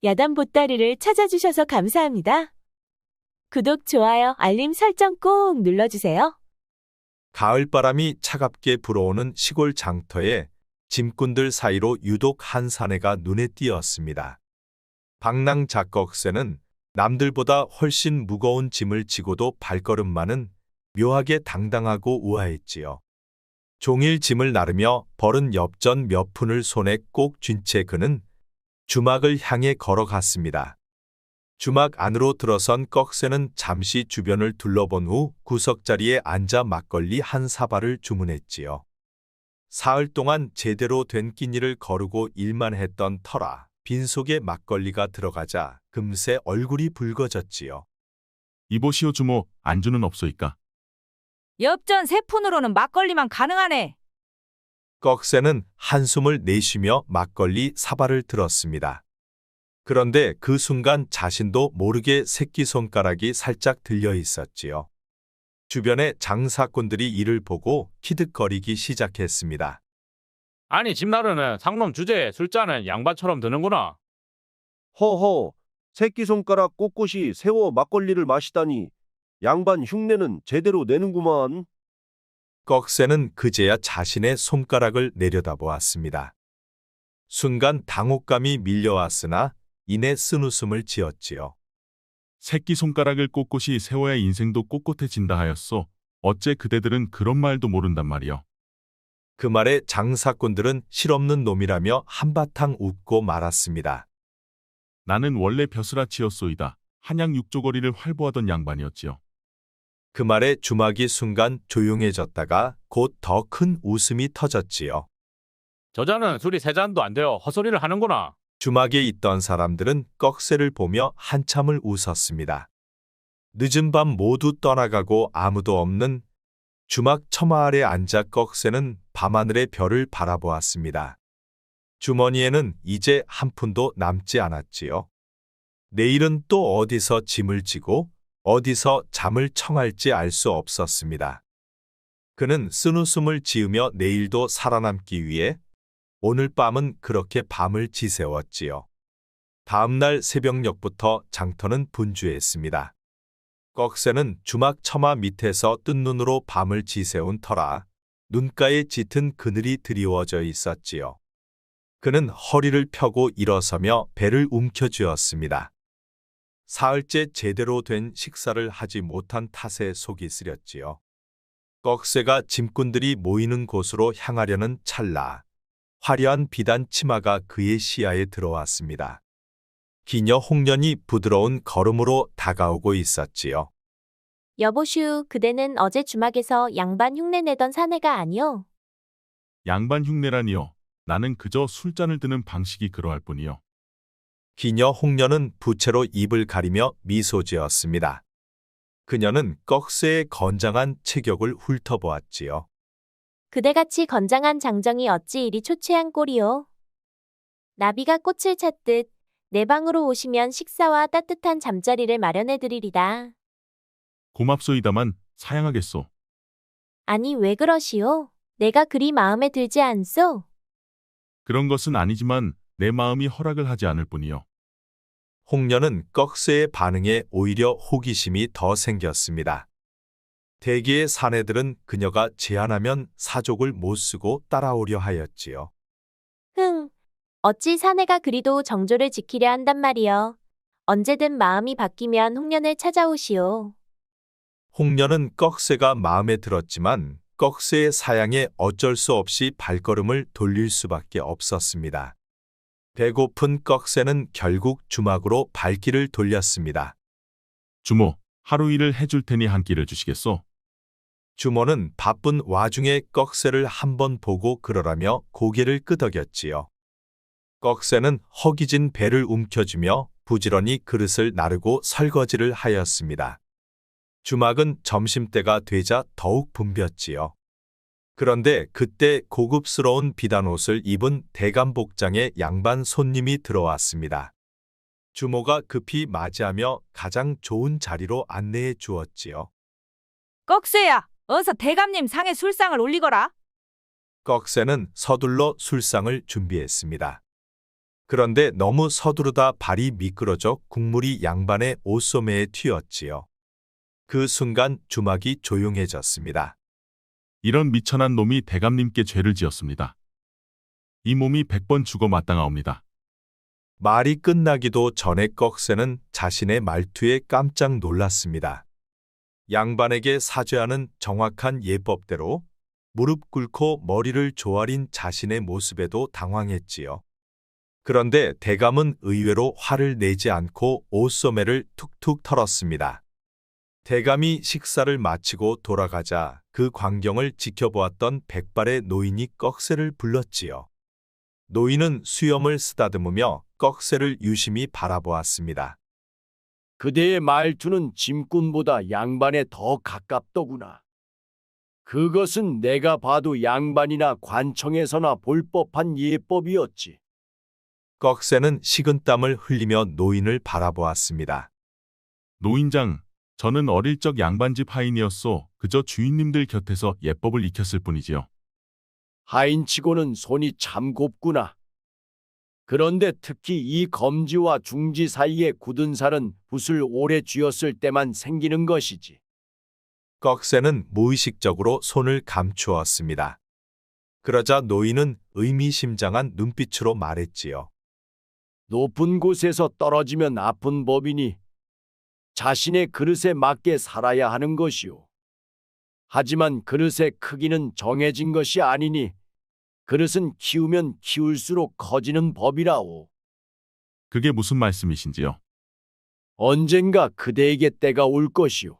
야단 보따리를 찾아주셔서 감사합니다. 구독, 좋아요, 알림 설정 꼭 눌러주세요. 가을바람이 차갑게 불어오는 시골 장터에 짐꾼들 사이로 유독 한 사내가 눈에 띄었습니다. 방랑 작꺽새는 남들보다 훨씬 무거운 짐을 지고도 발걸음만은 묘하게 당당하고 우아했지요. 종일 짐을 나르며 벌은 엽전 몇 푼을 손에 꼭 쥔 채 그는 주막을 향해 걸어갔습니다. 주막 안으로 들어선 꺽새는 잠시 주변을 둘러본 후 구석자리에 앉아 막걸리 한 사발을 주문했지요. 사흘 동안 제대로 된 끼니를 거르고 일만 했던 터라 빈속에 막걸리가 들어가자 금세 얼굴이 붉어졌지요. 이보시오 주모, 안주는 없소이까? 엽전 3푼으로는 막걸리만 가능하네. 꺽새는 한숨을 내쉬며 막걸리 사발을 들었습니다. 그런데 그 순간 자신도 모르게 새끼손가락이 살짝 들려 있었지요. 주변의 장사꾼들이 이를 보고 키득거리기 시작했습니다. 아니 집 나르는 상놈 주제에 술잔은 양반처럼 드는구나. 허허, 새끼손가락 꼿꼿이 세워 막걸리를 마시다니 양반 흉내는 제대로 내는구만. 꺽새는 그제야 자신의 손가락을 내려다보았습니다. 순간 당혹감이 밀려왔으나 이내 쓴웃음을 지었지요. 새끼 손가락을 꼿꼿이 세워야 인생도 꼿꼿해진다 하였소. 어째 그대들은 그런 말도 모른단 말이여. 그 말에 장사꾼들은 실없는 놈이라며 한바탕 웃고 말았습니다. 나는 원래 벼슬아치였소이다. 한양 육조거리를 활보하던 양반이었지요. 그 말에 주막이 순간 조용해졌다가 곧 더 큰 웃음이 터졌지요. 저자는 술이 3잔도 안 되어 헛소리를 하는구나. 주막에 있던 사람들은 꺽새를 보며 한참을 웃었습니다. 늦은 밤 모두 떠나가고 아무도 없는 주막 처마 아래 앉아 꺽새는 밤하늘의 별을 바라보았습니다. 주머니에는 이제 한 푼도 남지 않았지요. 내일은 또 어디서 짐을 지고 어디서 잠을 청할지 알 수 없었습니다. 그는 쓴웃음을 지으며 내일도 살아남기 위해 오늘 밤은 그렇게 밤을 지새웠지요. 다음날 새벽녘부터 장터는 분주했습니다. 꺽새는 주막 처마 밑에서 뜬 눈으로 밤을 지새운 터라 눈가에 짙은 그늘이 드리워져 있었지요. 그는 허리를 펴고 일어서며 배를 움켜쥐었습니다. 사흘째 제대로 된 식사를 하지 못한 탓에 속이 쓰렸지요. 꺽새가 짐꾼들이 모이는 곳으로 향하려는 찰나 화려한 비단 치마가 그의 시야에 들어왔습니다. 기녀 홍련이 부드러운 걸음으로 다가오고 있었지요. 여보슈, 그대는 어제 주막에서 양반 흉내 내던 사내가 아니오? 양반 흉내라니요. 나는 그저 술잔을 드는 방식이 그러할 뿐이요. 기녀 홍련은 부채로 입을 가리며 미소 지었습니다. 그녀는 꺽새의 건장한 체격을 훑어보았지요. 그대같이 건장한 장정이 어찌 이리 초췌한 꼴이오? 나비가 꽃을 찾듯 내 방으로 오시면 식사와 따뜻한 잠자리를 마련해드리리다. 고맙소이다만 사양하겠소. 아니, 왜 그러시오? 내가 그리 마음에 들지 않소? 그런 것은 아니지만 내 마음이 허락을 하지 않을 뿐이요. 홍련은 꺽새의 반응에 오히려 호기심이 더 생겼습니다. 대개의 사내들은 그녀가 제안하면 사족을 못 쓰고 따라오려 하였지요. 어찌 사내가 그리도 정조를 지키려 한단 말이여. 언제든 마음이 바뀌면 홍련을 찾아오시오. 홍련은 꺽새가 마음에 들었지만 꺽새의 사양에 어쩔 수 없이 발걸음을 돌릴 수밖에 없었습니다. 배고픈 꺽새는 결국 주막으로 발길을 돌렸습니다. 주모, 하루 일을 해줄 테니 한 끼를 주시겠소? 주모는 바쁜 와중에 꺽새를 한번 보고 그러라며 고개를 끄덕였지요. 꺽새는 허기진 배를 움켜쥐며 부지런히 그릇을 나르고 설거지를 하였습니다. 주막은 점심때가 되자 더욱 붐볐지요. 그런데 그때 고급스러운 비단옷을 입은 대감복장의 양반 손님이 들어왔습니다. 주모가 급히 맞이하며 가장 좋은 자리로 안내해 주었지요. 꺽쇠야, 어서 대감님 상에 술상을 올리거라. 꺽새는 서둘러 술상을 준비했습니다. 그런데 너무 서두르다 발이 미끄러져 국물이 양반의 옷소매에 튀었지요. 그 순간 주막이 조용해졌습니다. 이런 미천한 놈이 대감님께 죄를 지었습니다. 이 몸이 100번 죽어 마땅하옵니다. 말이 끝나기도 전에 꺽쇠는 자신의 말투에 깜짝 놀랐습니다. 양반에게 사죄하는 정확한 예법대로 무릎 꿇고 머리를 조아린 자신의 모습에도 당황했지요. 그런데 대감은 의외로 화를 내지 않고 옷소매를 툭툭 털었습니다. 대감이 식사를 마치고 돌아가자 그 광경을 지켜보았던 백발의 노인이 꺽쇠를 불렀지요. 노인은 수염을 쓰다듬으며 꺽쇠를 유심히 바라보았습니다. 그대의 말투는 짐꾼보다 양반에 더 가깝더구나. 그것은 내가 봐도 양반이나 관청에서나 볼 법한 예법이었지. 꺽쇠는 식은땀을 흘리며 노인을 바라보았습니다. 노인장, 저는 어릴 적 양반집 하인이었소. 그저 주인님들 곁에서 예법을 익혔을 뿐이지요. 하인치고는 손이 참 곱구나. 그런데 특히 이 검지와 중지 사이에 굳은 살은 붓을 오래 쥐었을 때만 생기는 것이지. 꺽쇠는 무의식적으로 손을 감추었습니다. 그러자 노인은 의미심장한 눈빛으로 말했지요. 높은 곳에서 떨어지면 아픈 법이니 자신의 그릇에 맞게 살아야 하는 것이오. 하지만 그릇의 크기는 정해진 것이 아니니 그릇은 키우면 키울수록 커지는 법이라오. 그게 무슨 말씀이신지요? 언젠가 그대에게 때가 올 것이오.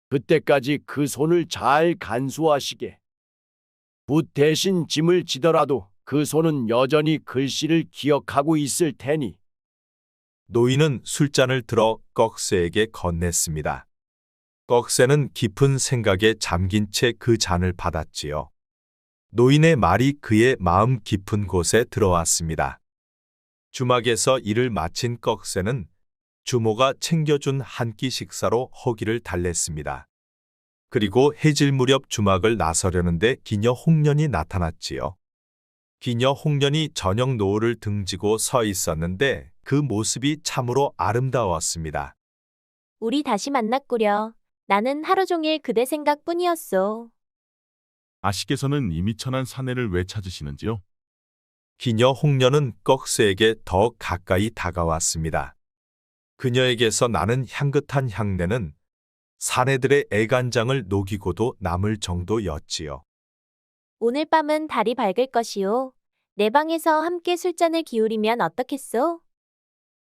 그때까지 그 손을 잘 간수하시게. 붓 대신 짐을 지더라도 그 손은 여전히 글씨를 기억하고 있을 테니. 노인은 술잔을 들어 꺽쇠에게 건넸습니다. 꺽쇠는 깊은 생각에 잠긴 채 그 잔을 받았지요. 노인의 말이 그의 마음 깊은 곳에 들어왔습니다. 주막에서 일을 마친 꺽쇠는 주모가 챙겨준 한 끼 식사로 허기를 달랬습니다. 그리고 해질 무렵 주막을 나서려는데 기녀 홍련이 나타났지요. 기녀 홍련이 저녁 노을을 등지고 서 있었는데 그 모습이 참으로 아름다웠습니다. 우리 다시 만났구려. 나는 하루 종일 그대 생각뿐이었소. 아씨께서는 이 미천한 사내를 왜 찾으시는지요? 기녀 홍련은 꺽쇠에게 더 가까이 다가왔습니다. 그녀에게서 나는 향긋한 향내는 사내들의 애간장을 녹이고도 남을 정도였지요. 오늘 밤은 달이 밝을 것이오. 내 방에서 함께 술잔을 기울이면 어떻겠소?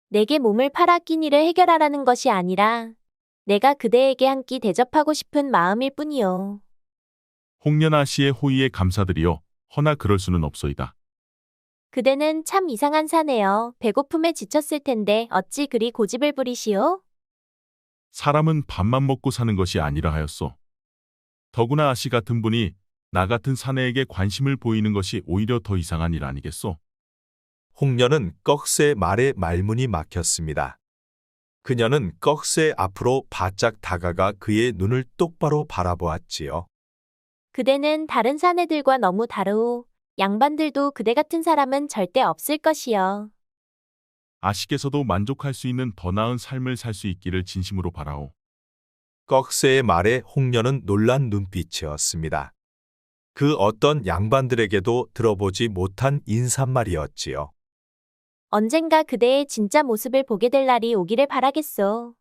내게 몸을 팔아 끼니를 해결하라는 것이 아니라 내가 그대에게 한 끼 대접하고 싶은 마음일 뿐이오. 홍련아 씨의 호의에 감사드리오. 허나 그럴 수는 없소이다. 그대는 참 이상한 사내여. 배고픔에 지쳤을 텐데 어찌 그리 고집을 부리시오? 사람은 밥만 먹고 사는 것이 아니라 하였소. 더구나 아씨 같은 분이 나 같은 사내에게 관심을 보이는 것이 오히려 더 이상한 일 아니겠소? 홍련은 꺽쇠의 말에 말문이 막혔습니다. 그녀는 꺽쇠 앞으로 바짝 다가가 그의 눈을 똑바로 바라보았지요. 그대는 다른 사내들과 너무 다르오. 양반들도 그대 같은 사람은 절대 없을 것이여. 아씨께서도 만족할 수 있는 더 나은 삶을 살 수 있기를 진심으로 바라오. 꺽쇠의 말에 홍련은 놀란 눈빛이었습니다. 그 어떤 양반들에게도 들어보지 못한 인사말이었지요. 언젠가 그대의 진짜 모습을 보게 될 날이 오기를 바라겠소.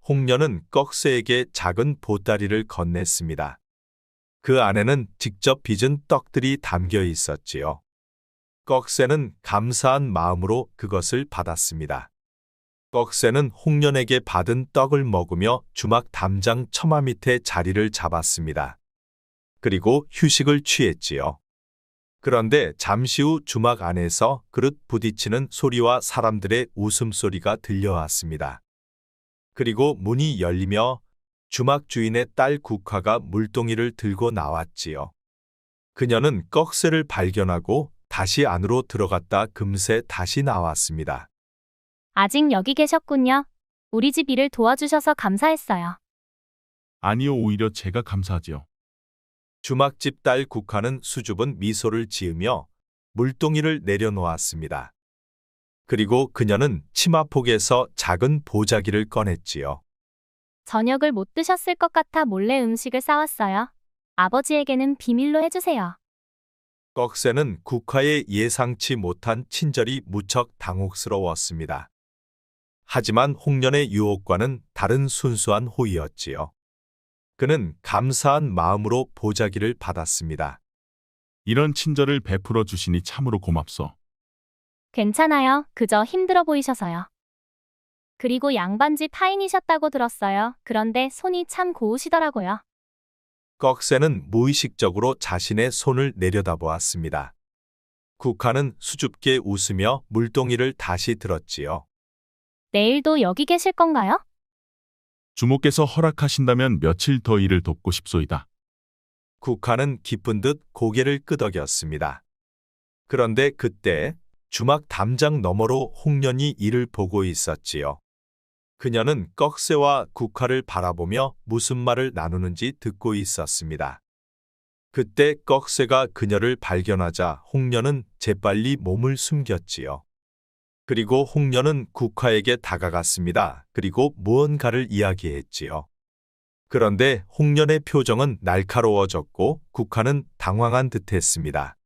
홍련은 꺽쇠에게 작은 보따리를 건넸습니다. 그 안에는 직접 빚은 떡들이 담겨 있었지요. 꺽쇠는 감사한 마음으로 그것을 받았습니다. 꺽쇠는 홍련에게 받은 떡을 먹으며 주막 담장 처마 밑에 자리를 잡았습니다. 그리고 휴식을 취했지요. 그런데 잠시 후 주막 안에서 그릇 부딪히는 소리와 사람들의 웃음소리가 들려왔습니다. 그리고 문이 열리며 주막 주인의 딸 국화가 물동이를 들고 나왔지요. 그녀는 꺽쇠를 발견하고 다시 안으로 들어갔다 금세 다시 나왔습니다. 아직 여기 계셨군요. 우리 집 일을 도와주셔서 감사했어요. 아니요, 오히려 제가 감사하지요. 주막집 딸 국화는 수줍은 미소를 지으며 물동이를 내려놓았습니다. 그리고 그녀는 치마폭에서 작은 보자기를 꺼냈지요. 저녁을 못 드셨을 것 같아 몰래 음식을 싸왔어요. 아버지에게는 비밀로 해주세요. 꺽쇠는 국화의 예상치 못한 친절이 무척 당혹스러웠습니다. 하지만 홍련의 유혹과는 다른 순수한 호의였지요. 그는 감사한 마음으로 보자기를 받았습니다. 이런 친절을 베풀어 주시니 참으로 고맙소. 괜찮아요. 그저 힘들어 보이셔서요. 그리고 양반집 하인이셨다고 들었어요. 그런데 손이 참 고우시더라고요. 꺽쇠는 무의식적으로 자신의 손을 내려다보았습니다. 국화는 수줍게 웃으며 물동이를 다시 들었지요. 내일도 여기 계실 건가요? 주모께서 허락하신다면 며칠 더 일을 돕고 싶소이다. 국화는 기쁜 듯 고개를 끄덕였습니다. 그런데 그때 주막 담장 너머로 홍련이 이를 보고 있었지요. 그녀는 꺽쇠와 국화를 바라보며 무슨 말을 나누는지 듣고 있었습니다. 그때 꺽쇠가 그녀를 발견하자 홍련은 재빨리 몸을 숨겼지요. 그리고 홍련은 국화에게 다가갔습니다. 그리고 무언가를 이야기했지요. 그런데 홍련의 표정은 날카로워졌고 국화는 당황한 듯했습니다.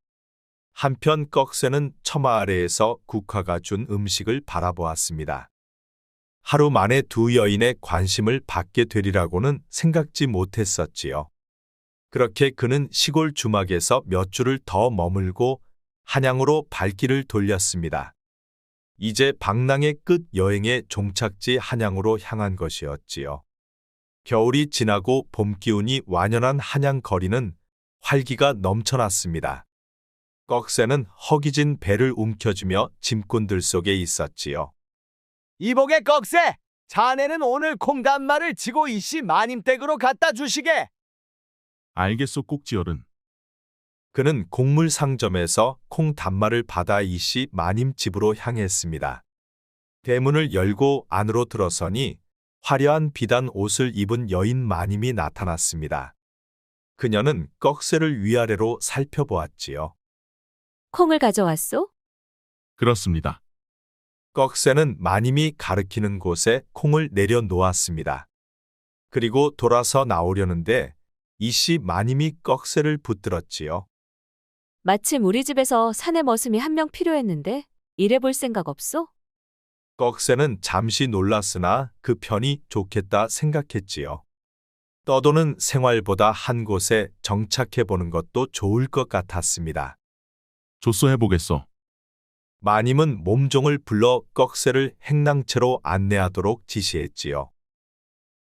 한편 꺽쇠는 처마 아래에서 국화가 준 음식을 바라보았습니다. 하루 만에 두 여인의 관심을 받게 되리라고는 생각지 못했었지요. 그렇게 그는 시골 주막에서 몇 주를 더 머물고 한양으로 발길을 돌렸습니다. 이제 방랑의 끝 여행의 종착지 한양으로 향한 것이었지요. 겨울이 지나고 봄 기운이 완연한 한양 거리는 활기가 넘쳐났습니다. 꺽쇠는 허기진 배를 움켜쥐며 짐꾼들 속에 있었지요. 이복의 꺽쇠! 자네는 오늘 콩단말을 지고 이씨 마님 댁으로 갖다 주시게! 알겠소 꼭지어른. 그는 곡물 상점에서 콩 단말을 받아 이씨 마님 집으로 향했습니다. 대문을 열고 안으로 들어서니 화려한 비단 옷을 입은 여인 마님이 나타났습니다. 그녀는 꺽쇠를 위아래로 살펴보았지요. 콩을 가져왔소? 그렇습니다. 꺽쇠는 마님이 가리키는 곳에 콩을 내려놓았습니다. 그리고 돌아서 나오려는데 이씨 마님이 꺽쇠를 붙들었지요. 마침 우리 집에서 사내 머슴이 한 명 필요했는데 일해볼 생각 없소? 꺽쇠는 잠시 놀랐으나 그 편이 좋겠다 생각했지요. 떠도는 생활보다 한 곳에 정착해보는 것도 좋을 것 같았습니다. 조소 해보겠소. 마님은 몸종을 불러 꺽쇠를 행랑채로 안내하도록 지시했지요.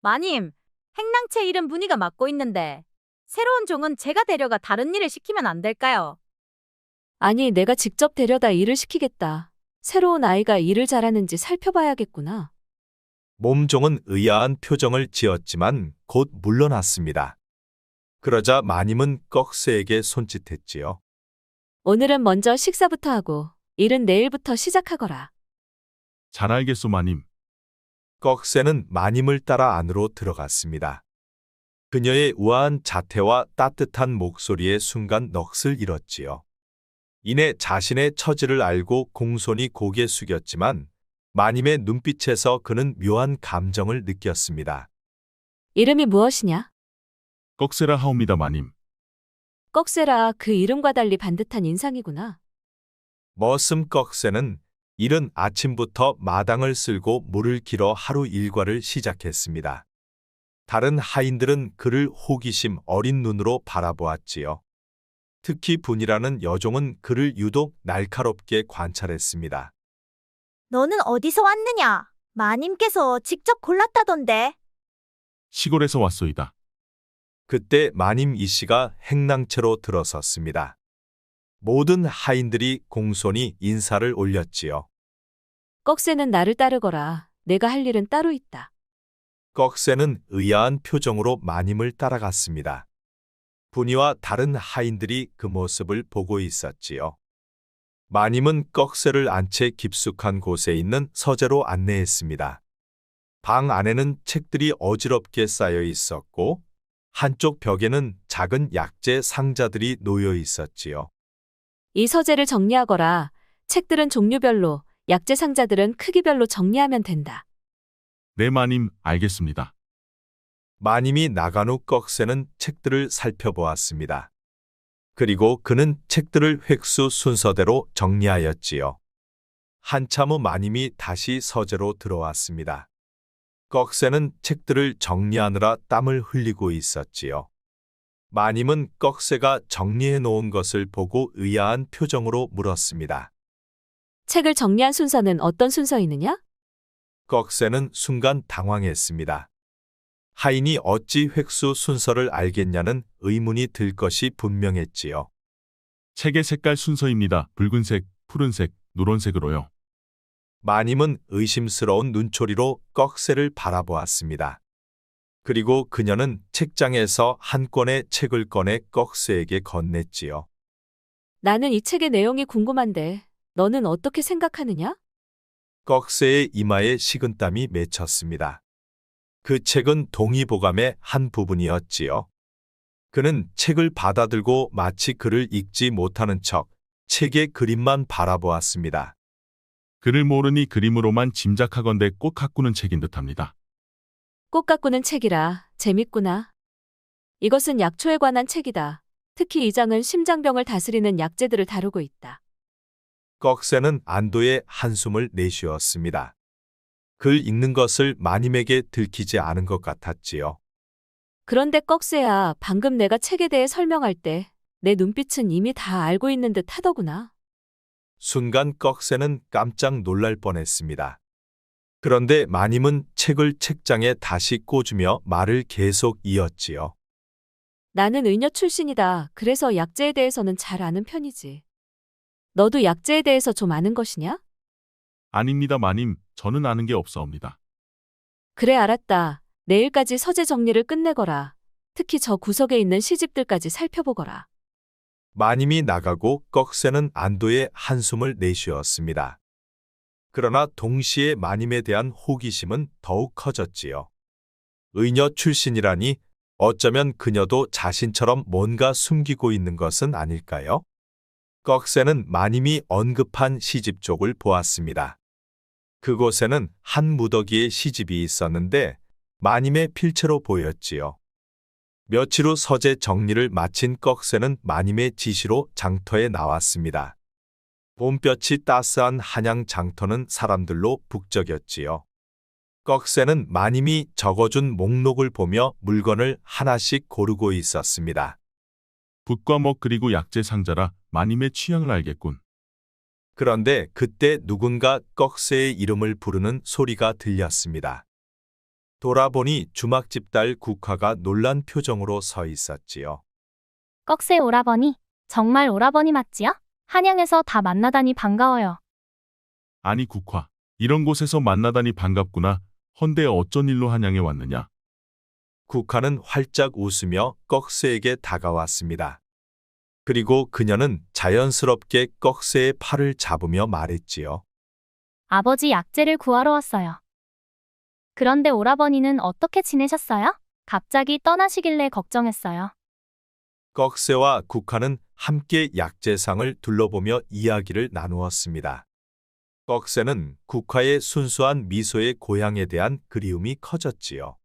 마님, 행랑채 일은 문의가 맡고 있는데 새로운 종은 제가 데려가 다른 일을 시키면 안 될까요? 아니, 내가 직접 데려다 일을 시키겠다. 새로운 아이가 일을 잘하는지 살펴봐야겠구나. 몸종은 의아한 표정을 지었지만 곧 물러났습니다. 그러자 마님은 꺽쇠에게 손짓했지요. 오늘은 먼저 식사부터 하고 일은 내일부터 시작하거라. 잘 알겠소 마님. 꺽쇠는 마님을 따라 안으로 들어갔습니다. 그녀의 우아한 자태와 따뜻한 목소리에 순간 넋을 잃었지요. 이내 자신의 처지를 알고 공손히 고개 숙였지만 마님의 눈빛에서 그는 묘한 감정을 느꼈습니다. 이름이 무엇이냐? 꺽쇠라 하옵니다 마님. 꺽쇠라, 그 이름과 달리 반듯한 인상이구나. 머슴 꺽쇠는 이른 아침부터 마당을 쓸고 물을 길어 하루 일과를 시작했습니다. 다른 하인들은 그를 호기심 어린 눈으로 바라보았지요. 특히 분이라는 여종은 그를 유독 날카롭게 관찰했습니다. 너는 어디서 왔느냐? 마님께서 직접 골랐다던데. 시골에서 왔소이다. 그때 마님 이씨가 행랑채로 들어섰습니다. 모든 하인들이 공손히 인사를 올렸지요. 꺽쇠는 나를 따르거라. 내가 할 일은 따로 있다. 꺽쇠는 의아한 표정으로 마님을 따라갔습니다. 분이와 다른 하인들이 그 모습을 보고 있었지요. 마님은 꺽쇠를 안채 깊숙한 곳에 있는 서재로 안내했습니다. 방 안에는 책들이 어지럽게 쌓여 있었고 한쪽 벽에는 작은 약재 상자들이 놓여 있었지요. 이 서재를 정리하거라. 책들은 종류별로 약재 상자들은 크기별로 정리하면 된다. 네, 마님, 알겠습니다. 마님이 나간 후 꺽쇠는 책들을 살펴보았습니다. 그리고 그는 책들을 획수 순서대로 정리하였지요. 한참 후 마님이 다시 서재로 들어왔습니다. 꺽쇠는 책들을 정리하느라 땀을 흘리고 있었지요. 마님은 꺽쇠가 정리해 놓은 것을 보고 의아한 표정으로 물었습니다. 책을 정리한 순서는 어떤 순서이느냐? 꺽쇠는 순간 당황했습니다. 하인이 어찌 획수 순서를 알겠냐는 의문이 들 것이 분명했지요. 책의 색깔 순서입니다. 붉은색, 푸른색, 노란색으로요. 마님은 의심스러운 눈초리로 꺽쇠를 바라보았습니다. 그리고 그녀는 책장에서 한 권의 책을 꺼내 꺽쇠에게 건넸지요. 나는 이 책의 내용이 궁금한데 너는 어떻게 생각하느냐? 꺽쇠의 이마에 식은땀이 맺혔습니다. 그 책은 동의보감의 한 부분이었지요. 그는 책을 받아들고 마치 글을 읽지 못하는 척 책의 그림만 바라보았습니다. 글을 모르니 그림으로만 짐작하건대 꽃 가꾸는 책인 듯합니다. 꽃 가꾸는 책이라 재밌구나. 이것은 약초에 관한 책이다. 특히 이 장은 심장병을 다스리는 약재들을 다루고 있다. 꺽쇠는 안도의 한숨을 내쉬었습니다. 글 읽는 것을 마님에게 들키지 않은 것 같았지요. 그런데 꺽쇠야, 방금 내가 책에 대해 설명할 때 내 눈빛은 이미 다 알고 있는 듯 하더구나. 순간 꺽쇠는 깜짝 놀랄 뻔했습니다. 그런데 마님은 책을 책장에 다시 꽂으며 말을 계속 이었지요. 나는 의녀 출신이다. 그래서 약재에 대해서는 잘 아는 편이지. 너도 약재에 대해서 좀 아는 것이냐? 아닙니다, 마님. 저는 아는 게 없사옵니다. 그래, 알았다. 내일까지 서재 정리를 끝내거라. 특히 저 구석에 있는 시집들까지 살펴보거라. 마님이 나가고 꺽쇠는 안도의 한숨을 내쉬었습니다. 그러나 동시에 마님에 대한 호기심은 더욱 커졌지요. 의녀 출신이라니 어쩌면 그녀도 자신처럼 뭔가 숨기고 있는 것은 아닐까요? 꺽쇠는 마님이 언급한 시집 쪽을 보았습니다. 그곳에는 한 무더기의 시집이 있었는데 마님의 필체로 보였지요. 며칠 후 서재 정리를 마친 꺽쇠는 마님의 지시로 장터에 나왔습니다. 봄볕이 따스한 한양 장터는 사람들로 북적였지요. 꺽쇠는 마님이 적어준 목록을 보며 물건을 하나씩 고르고 있었습니다. 붓과 먹 그리고 약재 상자라 마님의 취향을 알겠군. 그런데 그때 누군가 꺽쇠의 이름을 부르는 소리가 들렸습니다. 돌아보니 주막집 딸 국화가 놀란 표정으로 서 있었지요. 꺽쇠 오라버니, 정말 오라버니 맞지요? 한양에서 다 만나다니 반가워요. 아니 국화, 이런 곳에서 만나다니 반갑구나. 헌데 어쩐 일로 한양에 왔느냐? 국화는 활짝 웃으며 꺽쇠에게 다가왔습니다. 그리고 그녀는 자연스럽게 꺽쇠의 팔을 잡으며 말했지요. 아버지 약재를 구하러 왔어요. 그런데 오라버니는 어떻게 지내셨어요? 갑자기 떠나시길래 걱정했어요. 꺽쇠와 국화는 함께 약재상을 둘러보며 이야기를 나누었습니다. 꺽쇠는 국화의 순수한 미소의 고향에 대한 그리움이 커졌지요.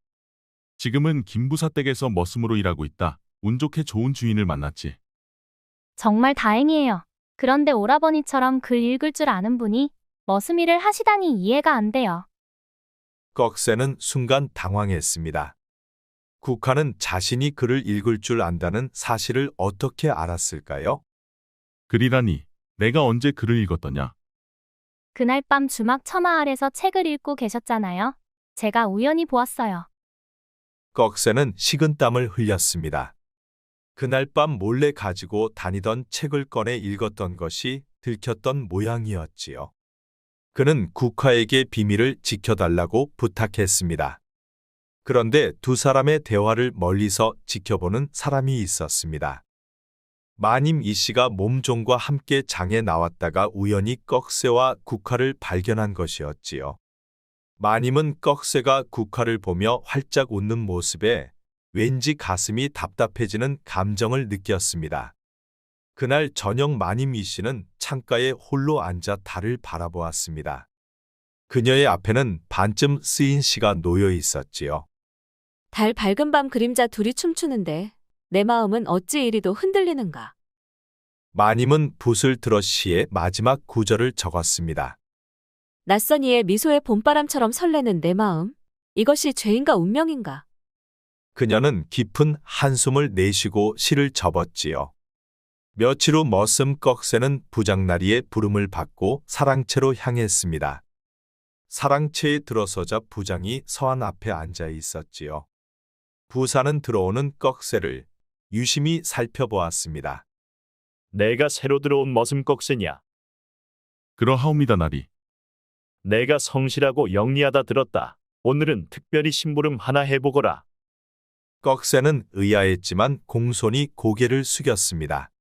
지금은 김부사 댁에서 머슴으로 일하고 있다. 운 좋게 좋은 주인을 만났지. 정말 다행이에요. 그런데 오라버니처럼 글 읽을 줄 아는 분이 머슴 일을 하시다니 이해가 안 돼요. 꺽쇠는 순간 당황했습니다. 국화는 자신이 글을 읽을 줄 안다는 사실을 어떻게 알았을까요? 글이라니, 내가 언제 글을 읽었더냐? 그날 밤 주막 처마 아래서 책을 읽고 계셨잖아요. 제가 우연히 보았어요. 꺽쇠는 식은땀을 흘렸습니다. 그날 밤 몰래 가지고 다니던 책을 꺼내 읽었던 것이 들켰던 모양이었지요. 그는 국화에게 비밀을 지켜달라고 부탁했습니다. 그런데 두 사람의 대화를 멀리서 지켜보는 사람이 있었습니다. 마님 이씨가 몸종과 함께 장에 나왔다가 우연히 꺽쇠와 국화를 발견한 것이었지요. 마님은 꺽쇠가 국화를 보며 활짝 웃는 모습에 왠지 가슴이 답답해지는 감정을 느꼈습니다. 그날 저녁 마님 이 씨는 창가에 홀로 앉아 달을 바라보았습니다. 그녀의 앞에는 반쯤 쓰인 시가 놓여 있었지요. 달 밝은 밤 그림자 둘이 춤추는데 내 마음은 어찌 이리도 흔들리는가. 마님은 붓을 들어 시의 마지막 구절을 적었습니다. 낯선 이의 미소에 봄바람처럼 설레는 내 마음. 이것이 죄인가 운명인가. 그녀는 깊은 한숨을 내쉬고 시를 접었지요. 며칠 후 머슴 꺽쇠는 부장나리의 부름을 받고 사랑채로 향했습니다. 사랑채에 들어서자 부장이 서한 앞에 앉아 있었지요. 부사는 들어오는 꺽쇠를 유심히 살펴보았습니다. 내가 새로 들어온 머슴 꺽쇠냐? 그러하옵니다, 나리. 내가 성실하고 영리하다 들었다. 오늘은 특별히 심부름 하나 해보거라. 꺽쇠는 의아했지만 공손히 고개를 숙였습니다.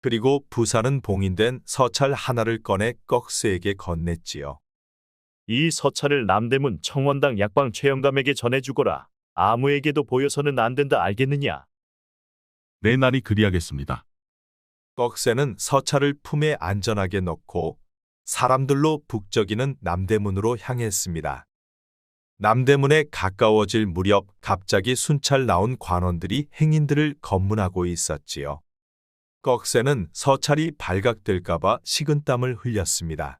그리고 부사는 봉인된 서찰 하나를 꺼내 꺽쇠에게 건넸지요. 이 서찰을 남대문 청원당 약방 최영감에게 전해주거라. 아무에게도 보여서는 안 된다 알겠느냐? 내 날이 그리하겠습니다. 꺽쇠는 서찰을 품에 안전하게 넣고 사람들로 북적이는 남대문으로 향했습니다. 남대문에 가까워질 무렵 갑자기 순찰 나온 관원들이 행인들을 검문하고 있었지요. 꺽쇠는 서찰이 발각될까봐 식은땀을 흘렸습니다.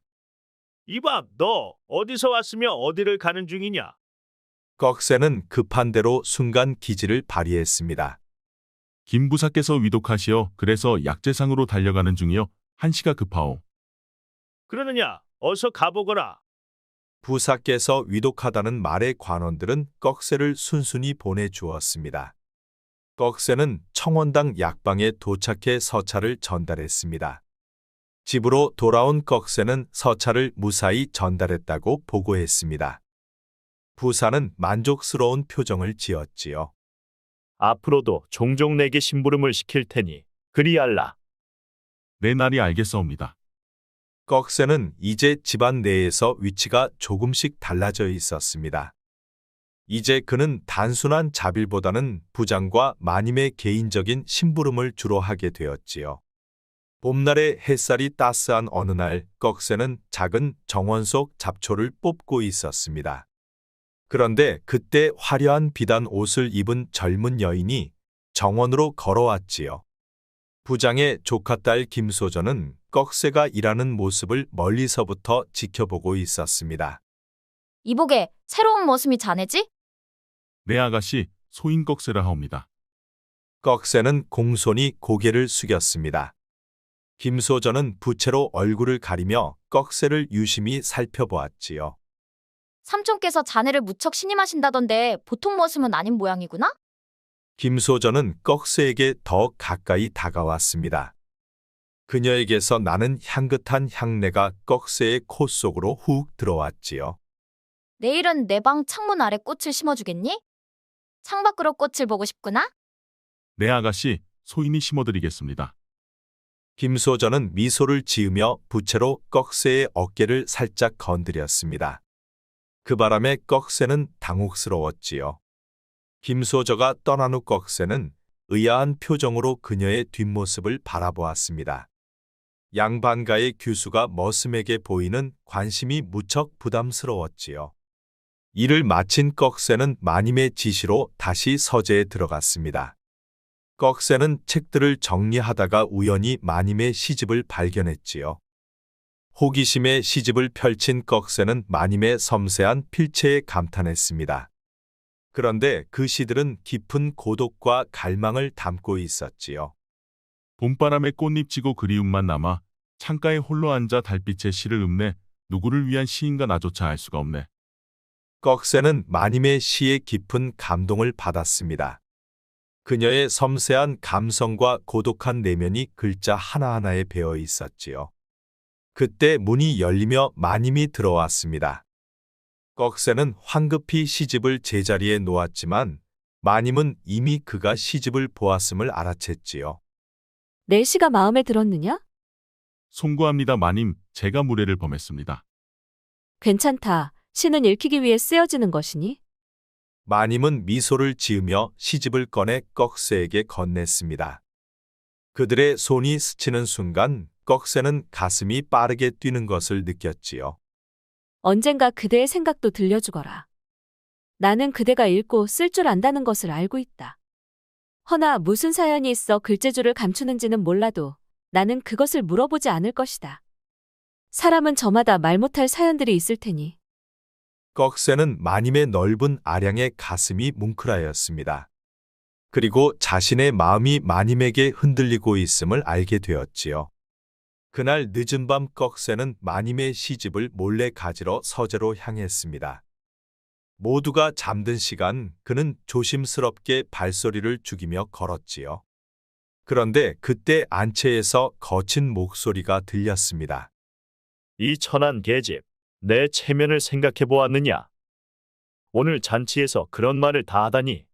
이봐, 너 어디서 왔으며 어디를 가는 중이냐? 꺽쇠는 급한 대로 순간 기지를 발휘했습니다. 김 부사께서 위독하시어 그래서 약재상으로 달려가는 중이여 한시가 급하오. 그러느냐? 어서 가보거라. 부사께서 위독하다는 말에 관원들은 꺽쇠를 순순히 보내주었습니다. 꺽쇠는 청원당 약방에 도착해 서찰을 전달했습니다. 집으로 돌아온 꺽쇠는 서찰을 무사히 전달했다고 보고했습니다. 부사는 만족스러운 표정을 지었지요. 앞으로도 종종 내게 심부름을 시킬 테니 그리할라. 내 날이 알겠사옵니다. 꺽쇠는 이제 집안 내에서 위치가 조금씩 달라져 있었습니다. 이제 그는 단순한 자빌보다는 부장과 마님의 개인적인 심부름을 주로 하게 되었지요. 봄날의 햇살이 따스한 어느 날 꺽쇠는 작은 정원 속 잡초를 뽑고 있었습니다. 그런데 그때 화려한 비단 옷을 입은 젊은 여인이 정원으로 걸어왔지요. 부장의 조카딸 김소전은 꺽쇠가 일하는 모습을 멀리서부터 지켜보고 있었습니다. 이복에 새로운 머슴이 자네지? 내 아가씨 소인 꺽쇠라 하옵니다. 꺽쇠는 공손히 고개를 숙였습니다. 김소전은 부채로 얼굴을 가리며 꺽쇠를 유심히 살펴보았지요. 삼촌께서 자네를 무척 신임하신다던데 보통 머슴은 아닌 모양이구나? 김소전은 꺽쇠에게 더 가까이 다가왔습니다. 그녀에게서 나는 향긋한 향내가 꺽쇠의 코 속으로 훅 들어왔지요. 내일은 내 방 창문 아래 꽃을 심어주겠니? 창밖으로 꽃을 보고 싶구나? 내 아가씨 소인이 심어드리겠습니다. 김소전은 미소를 지으며 부채로 꺽쇠의 어깨를 살짝 건드렸습니다. 그 바람에 꺽쇠는 당혹스러웠지요. 김소저가 떠난 후 꺽쇠는 의아한 표정으로 그녀의 뒷모습을 바라보았습니다. 양반가의 규수가 머슴에게 보이는 관심이 무척 부담스러웠지요. 일을 마친 꺽쇠는 마님의 지시로 다시 서재에 들어갔습니다. 꺽쇠는 책들을 정리하다가 우연히 마님의 시집을 발견했지요. 호기심에 시집을 펼친 꺽쇠는 마님의 섬세한 필체에 감탄했습니다. 그런데 그 시들은 깊은 고독과 갈망을 담고 있었지요. 봄바람에 꽃잎 지고 그리움만 남아 창가에 홀로 앉아 달빛에 시를 읊네. 누구를 위한 시인가 나조차 알 수가 없네. 꺽쇠는 마님의 시에 깊은 감동을 받았습니다. 그녀의 섬세한 감성과 고독한 내면이 글자 하나하나에 배어 있었지요. 그때 문이 열리며 마님이 들어왔습니다. 꺽쇠는 황급히 시집을 제자리에 놓았지만 마님은 이미 그가 시집을 보았음을 알아챘지요. 내 시가 마음에 들었느냐? 송구합니다, 마님. 제가 무례를 범했습니다. 괜찮다. 시는 읽히기 위해 쓰여지는 것이니? 마님은 미소를 지으며 시집을 꺼내 꺽쇠에게 건넸습니다. 그들의 손이 스치는 순간 꺽쇠는 가슴이 빠르게 뛰는 것을 느꼈지요. 언젠가 그대의 생각도 들려주거라. 나는 그대가 읽고 쓸 줄 안다는 것을 알고 있다. 허나 무슨 사연이 있어 글재주를 감추는지는 몰라도 나는 그것을 물어보지 않을 것이다. 사람은 저마다 말 못할 사연들이 있을 테니. 꺽쇠는 마님의 넓은 아량의 가슴이 뭉클하였습니다. 그리고 자신의 마음이 마님에게 흔들리고 있음을 알게 되었지요. 그날 늦은 밤 꺽쇠는 마님의 시집을 몰래 가지러 서재로 향했습니다. 모두가 잠든 시간 그는 조심스럽게 발소리를 죽이며 걸었지요. 그런데 그때 안채에서 거친 목소리가 들렸습니다. 이 천한 계집, 내 체면을 생각해 보았느냐? 오늘 잔치에서 그런 말을 다 하다니.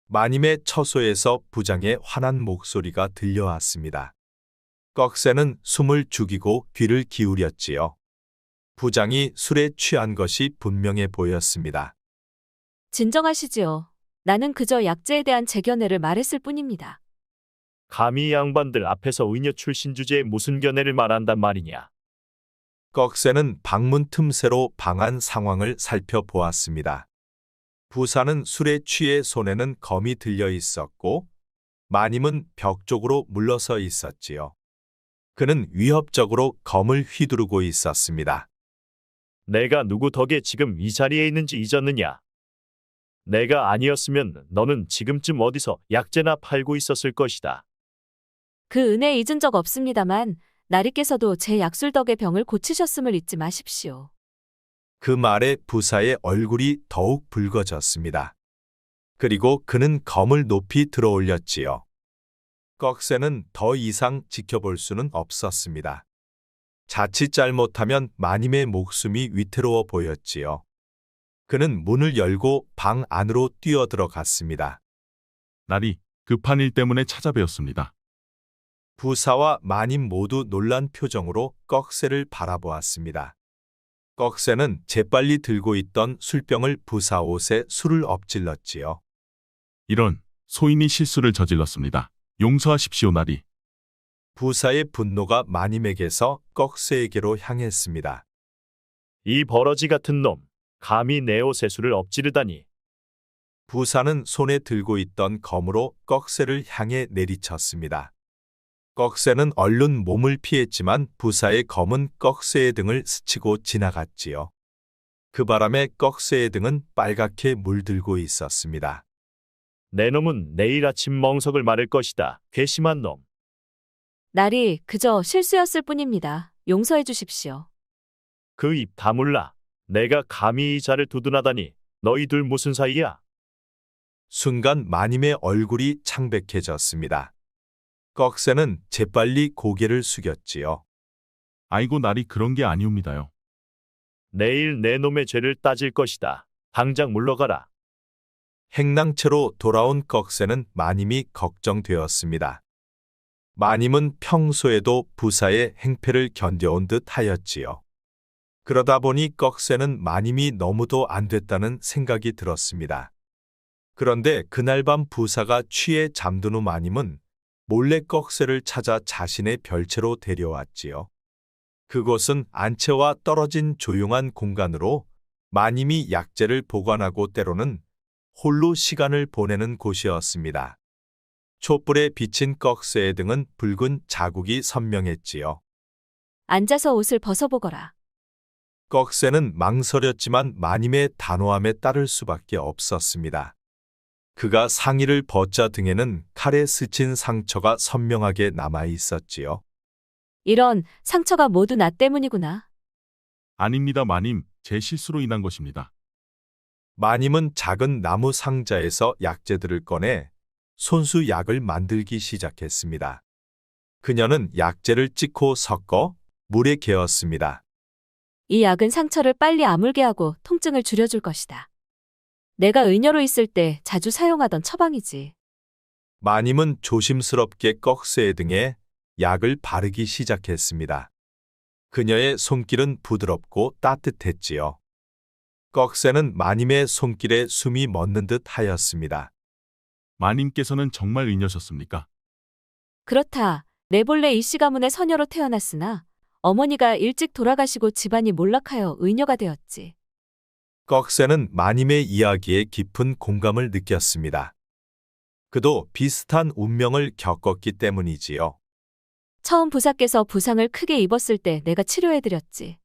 마님의 처소에서 부장의 환한 목소리가 들려왔습니다. 꺽쇠는 숨을 죽이고 귀를 기울였지요. 부장이 술에 취한 것이 분명해 보였습니다. 진정하시지요. 나는 그저 약재에 대한 제 견해를 말했을 뿐입니다. 감히 이 양반들 앞에서 의녀 출신 주제에 무슨 견해를 말한단 말이냐? 꺽쇠는 방문 틈새로 방안 상황을 살펴보았습니다. 부사는 술에 취해 손에는 검이 들려 있었고 마님은 벽 쪽으로 물러서 있었지요. 그는 위협적으로 검을 휘두르고 있었습니다. 내가 누구 덕에 지금 이 자리에 있는지 잊었느냐? 내가 아니었으면 너는 지금쯤 어디서 약재나 팔고 있었을 것이다. 그 은혜 잊은 적 없습니다만 나리께서도 제 약술 덕에 병을 고치셨음을 잊지 마십시오. 그 말에 부사의 얼굴이 더욱 붉어졌습니다. 그리고 그는 검을 높이 들어올렸지요. 꺽쇠는 더 이상 지켜볼 수는 없었습니다. 자칫 잘못하면 마님의 목숨이 위태로워 보였지요. 그는 문을 열고 방 안으로 뛰어들어갔습니다. 날이 급한 일 때문에 찾아뵈었습니다. 부사와 마님 모두 놀란 표정으로 꺽쇠를 바라보았습니다. 꺽쇠는 재빨리 들고 있던 술병을 부사 옷에 술을 엎질렀지요. 이런 소인이 실수를 저질렀습니다. 용서하십시오, 날이. 부사의 분노가 마님에게서 꺽쇠에게로 향했습니다. 이 버러지 같은 놈, 감히 내 옷에 술을 엎지르다니. 부사는 손에 들고 있던 검으로 꺽쇠를 향해 내리쳤습니다. 꺽쇠는 얼른 몸을 피했지만 부사의 검은 꺽쇠의 등을 스치고 지나갔지요. 그 바람에 꺽쇠의 등은 빨갛게 물들고 있었습니다. 내 놈은 내일 아침 멍석을 마를 것이다. 괘씸한 놈. 날이 그저 실수였을 뿐입니다. 용서해 주십시오. 그 입 다물라. 내가 감히 이 자를 두둔하다니. 너희 둘 무슨 사이야? 순간 마님의 얼굴이 창백해졌습니다. 꺽쇠는 재빨리 고개를 숙였지요. 아이고, 날이 그런 게 아니옵니다요. 내일 내 놈의 죄를 따질 것이다. 당장 물러가라. 행랑채로 돌아온 꺽쇠는 마님이 걱정되었습니다. 마님은 평소에도 부사의 행패를 견뎌온 듯 하였지요. 그러다 보니 꺽쇠는 마님이 너무도 안 됐다는 생각이 들었습니다. 그런데 그날 밤 부사가 취해 잠든 후 마님은 몰래 꺽쇠를 찾아 자신의 별채로 데려왔지요. 그곳은 안채와 떨어진 조용한 공간으로 마님이 약재를 보관하고 때로는 홀로 시간을 보내는 곳이었습니다. 촛불에 비친 꺽쇠의 등은 붉은 자국이 선명했지요. 앉아서 옷을 벗어보거라. 꺽쇠는 망설였지만 마님의 단호함에 따를 수밖에 없었습니다. 그가 상의를 벗자 등에는 칼에 스친 상처가 선명하게 남아 있었지요. 이런 상처가 모두 나 때문이구나. 아닙니다, 마님. 제 실수로 인한 것입니다. 마님은 작은 나무 상자에서 약재들을 꺼내 손수 약을 만들기 시작했습니다. 그녀는 약재를 찢고 섞어 물에 개었습니다. 이 약은 상처를 빨리 아물게 하고 통증을 줄여줄 것이다. 내가 의녀로 있을 때 자주 사용하던 처방이지. 마님은 조심스럽게 꺽쇠 등에 약을 바르기 시작했습니다. 그녀의 손길은 부드럽고 따뜻했지요. 꺽쇠는 마님의 손길에 숨이 멎는 듯 하였습니다. 마님께서는 정말 의녀셨습니까? 그렇다. 내 본래 이씨 가문의 서녀로 태어났으나 어머니가 일찍 돌아가시고 집안이 몰락하여 의녀가 되었지. 꺽쇠는 마님의 이야기에 깊은 공감을 느꼈습니다. 그도 비슷한 운명을 겪었기 때문이지요. 처음 부사께서 부상을 크게 입었을 때 내가 치료해드렸지.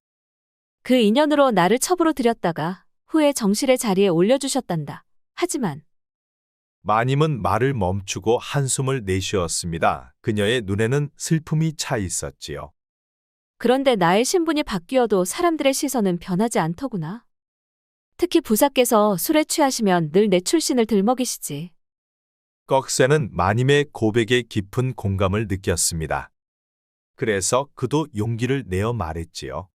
그 인연으로 나를 첩으로 들였다가 후에 정실의 자리에 올려주셨단다. 하지만 마님은 말을 멈추고 한숨을 내쉬었습니다. 그녀의 눈에는 슬픔이 차 있었지요. 그런데 나의 신분이 바뀌어도 사람들의 시선은 변하지 않더구나. 특히 부사께서 술에 취하시면 늘 내 출신을 들먹이시지. 꺽쇠는 마님의 고백에 깊은 공감을 느꼈습니다. 그래서 그도 용기를 내어 말했지요.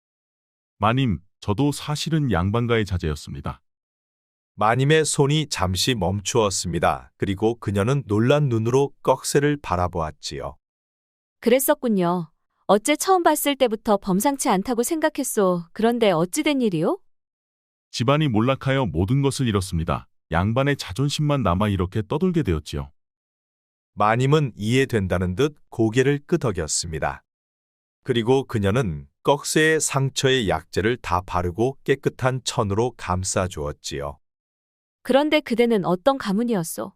마님, 저도 사실은 양반가의 자제였습니다. 마님의 손이 잠시 멈추었습니다. 그리고 그녀는 놀란 눈으로 꺽쇠를 바라보았지요. 그랬었군요. 어째 처음 봤을 때부터 범상치 않다고 생각했소. 그런데 어찌 된 일이요? 집안이 몰락하여 모든 것을 잃었습니다. 양반의 자존심만 남아 이렇게 떠돌게 되었지요. 마님은 이해된다는 듯 고개를 끄덕였습니다. 그리고 그녀는 꺽쇠의 상처의 약재를 다 바르고 깨끗한 천으로 감싸 주었지요. 그런데 그대는 어떤 가문이었소?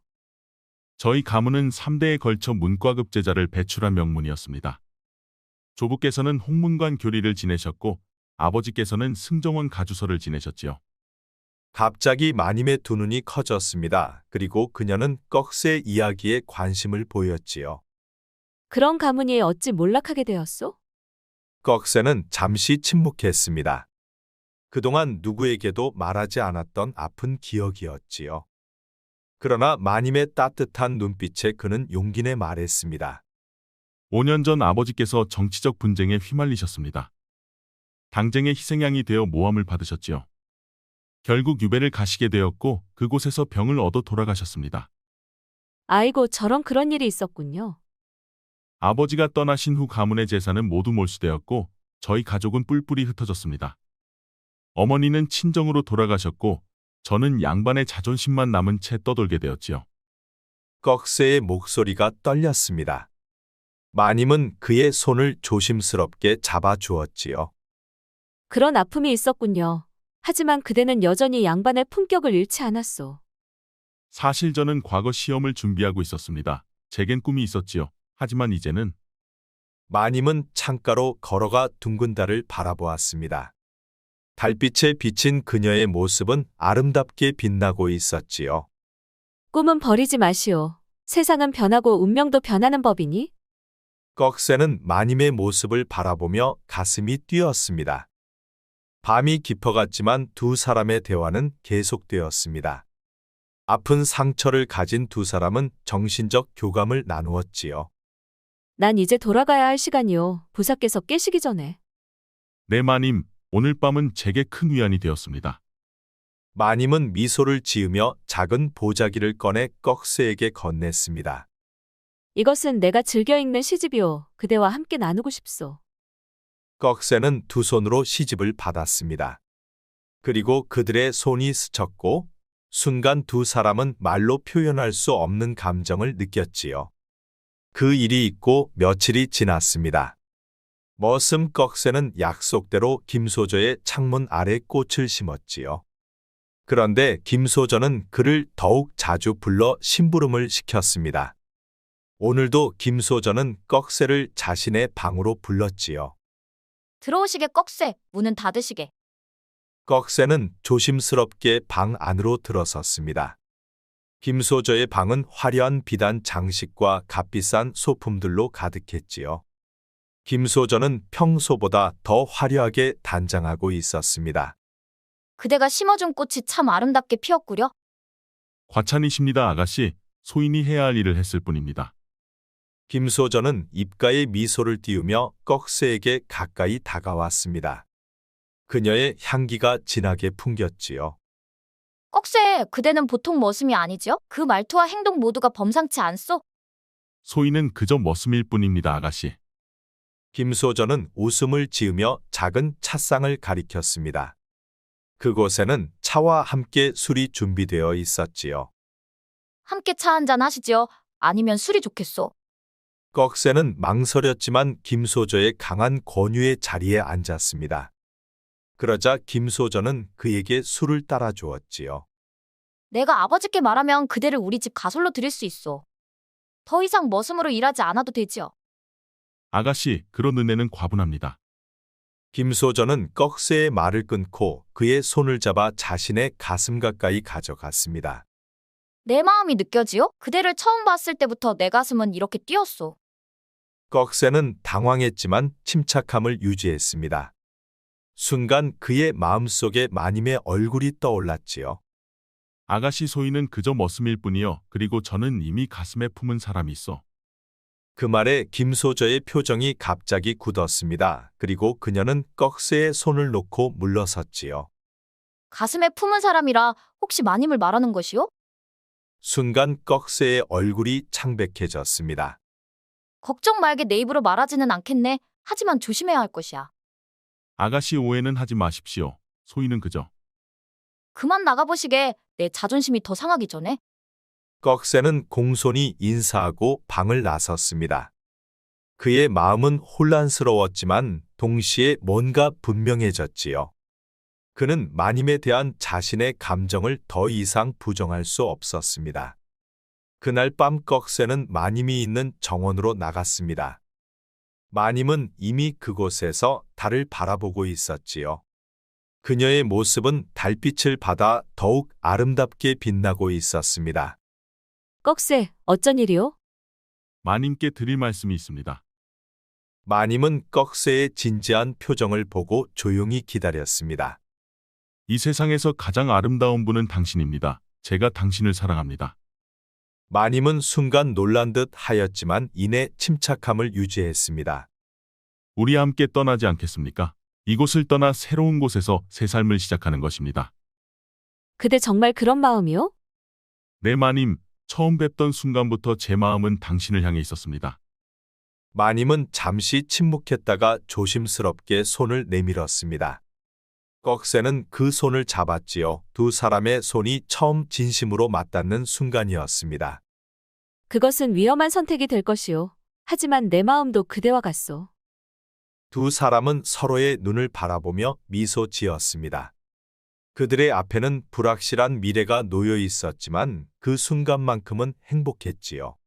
저희 가문은 3대에 걸쳐 문과급 제자를 배출한 명문이었습니다. 조부께서는 홍문관 교리를 지내셨고 아버지께서는 승정원 가주서를 지내셨지요. 갑자기 마님의 두 눈이 커졌습니다. 그리고 그녀는 꺽쇠 이야기에 관심을 보였지요. 그런 가문이 어찌 몰락하게 되었소? 꺽쇠는 잠시 침묵했습니다. 그동안 누구에게도 말하지 않았던 아픈 기억이었지요. 그러나 마님의 따뜻한 눈빛에 그는 용기 내 말했습니다. 5년 전 아버지께서 정치적 분쟁에 휘말리셨습니다. 당쟁의 희생양이 되어 모함을 받으셨지요. 결국 유배를 가시게 되었고 그곳에서 병을 얻어 돌아가셨습니다. 아이고, 저런 그런 일이 있었군요. 아버지가 떠나신 후 가문의 재산은 모두 몰수되었고 저희 가족은 뿔뿔이 흩어졌습니다. 어머니는 친정으로 돌아가셨고 저는 양반의 자존심만 남은 채 떠돌게 되었지요. 꺽쇠의 목소리가 떨렸습니다. 마님은 그의 손을 조심스럽게 잡아주었지요. 그런 아픔이 있었군요. 하지만 그대는 여전히 양반의 품격을 잃지 않았소. 사실 저는 과거 시험을 준비하고 있었습니다. 제겐 꿈이 있었지요. 하지만 이제는 마님은 창가로 걸어가 둥근 달을 바라보았습니다. 달빛에 비친 그녀의 모습은 아름답게 빛나고 있었지요. 꿈은 버리지 마시오. 세상은 변하고 운명도 변하는 법이니? 꺽쇠는 마님의 모습을 바라보며 가슴이 뛰었습니다. 밤이 깊어갔지만 두 사람의 대화는 계속되었습니다. 아픈 상처를 가진 두 사람은 정신적 교감을 나누었지요. 난 이제 돌아가야 할 시간이오. 부사께서 깨시기 전에. 네 마님, 오늘 밤은 제게 큰 위안이 되었습니다. 마님은 미소를 지으며 작은 보자기를 꺼내 꺽쇠에게 건넸습니다. 이것은 내가 즐겨 읽는 시집이오. 그대와 함께 나누고 싶소. 꺽쇠는 두 손으로 시집을 받았습니다. 그리고 그들의 손이 스쳤고 순간 두 사람은 말로 표현할 수 없는 감정을 느꼈지요. 그 일이 있고 며칠이 지났습니다. 머슴 꺽쇠는 약속대로 김소저의 창문 아래 꽃을 심었지요. 그런데 김소저는 그를 더욱 자주 불러 심부름을 시켰습니다. 오늘도 김소저는 꺽쇠를 자신의 방으로 불렀지요. 들어오시게 꺽쇠, 문은 닫으시게. 꺽쇠는 조심스럽게 방 안으로 들어섰습니다. 김소저의 방은 화려한 비단 장식과 값비싼 소품들로 가득했지요. 김소저는 평소보다 더 화려하게 단장하고 있었습니다. 그대가 심어준 꽃이 참 아름답게 피었구려. 과찬이십니다, 아가씨. 소인이 해야 할 일을 했을 뿐입니다. 김소저는 입가에 미소를 띄우며 꺽쇠에게 가까이 다가왔습니다. 그녀의 향기가 진하게 풍겼지요. 꺽쇠, 그대는 보통 머슴이 아니지요? 그 말투와 행동 모두가 범상치 않소? 소인은 그저 머슴일 뿐입니다, 아가씨. 김소저는 웃음을 지으며 작은 찻상을 가리켰습니다. 그곳에는 차와 함께 술이 준비되어 있었지요. 함께 차 한잔 하시지요. 아니면 술이 좋겠소. 꺽쇠는 망설였지만 김소저의 강한 권유의 자리에 앉았습니다. 그러자 김소저는 그에게 술을 따라 주었지요. 내가 아버지께 말하면 그대를 우리 집 가솔로 드릴 수 있어. 더 이상 머슴으로 일하지 않아도 되지요. 아가씨, 그런 은혜는 과분합니다. 김소저는 꺽쇠의 말을 끊고 그의 손을 잡아 자신의 가슴 가까이 가져갔습니다. 내 마음이 느껴지요? 그대를 처음 봤을 때부터 내 가슴은 이렇게 뛰었소. 꺽쇠는 당황했지만 침착함을 유지했습니다. 순간 그의 마음속에 마님의 얼굴이 떠올랐지요. 아가씨 소희는 그저 머슴일 뿐이요. 그리고 저는 이미 가슴에 품은 사람이 있어. 그 말에 김소저의 표정이 갑자기 굳었습니다. 그리고 그녀는 꺽쇠의 손을 놓고 물러섰지요. 가슴에 품은 사람이라 혹시 마님을 말하는 것이요? 순간 꺽쇠의 얼굴이 창백해졌습니다. 걱정 말게 내 입으로 말하지는 않겠네. 하지만 조심해야 할 것이야. 아가씨 오해는 하지 마십시오. 소희는 그저 그만 나가보시게. 내 자존심이 더 상하기 전에. 꺽쇠는 공손히 인사하고 방을 나섰습니다. 그의 마음은 혼란스러웠지만 동시에 뭔가 분명해졌지요. 그는 마님에 대한 자신의 감정을 더 이상 부정할 수 없었습니다. 그날 밤 꺽쇠는 마님이 있는 정원으로 나갔습니다. 마님은 이미 그곳에서 달을 바라보고 있었지요. 그녀의 모습은 달빛을 받아 더욱 아름답게 빛나고 있었습니다. 꺽쇠, 어쩐 일이오? 마님께 드릴 말씀이 있습니다. 마님은 꺽쇠의 진지한 표정을 보고 조용히 기다렸습니다. 이 세상에서 가장 아름다운 분은 당신입니다. 제가 당신을 사랑합니다. 마님은 순간 놀란 듯 하였지만 이내 침착함을 유지했습니다. 우리 함께 떠나지 않겠습니까? 이곳을 떠나 새로운 곳에서 새 삶을 시작하는 것입니다. 그대 정말 그런 마음이오? 네, 마님. 처음 뵙던 순간부터 제 마음은 당신을 향해 있었습니다. 마님은 잠시 침묵했다가 조심스럽게 손을 내밀었습니다. 꺽쇠는 그 손을 잡았지요. 두 사람의 손이 처음 진심으로 맞닿는 순간이었습니다. 그것은 위험한 선택이 될 것이오. 하지만 내 마음도 그대와 같소. 두 사람은 서로의 눈을 바라보며 미소 지었습니다. 그들의 앞에는 불확실한 미래가 놓여 있었지만 그 순간만큼은 행복했지요.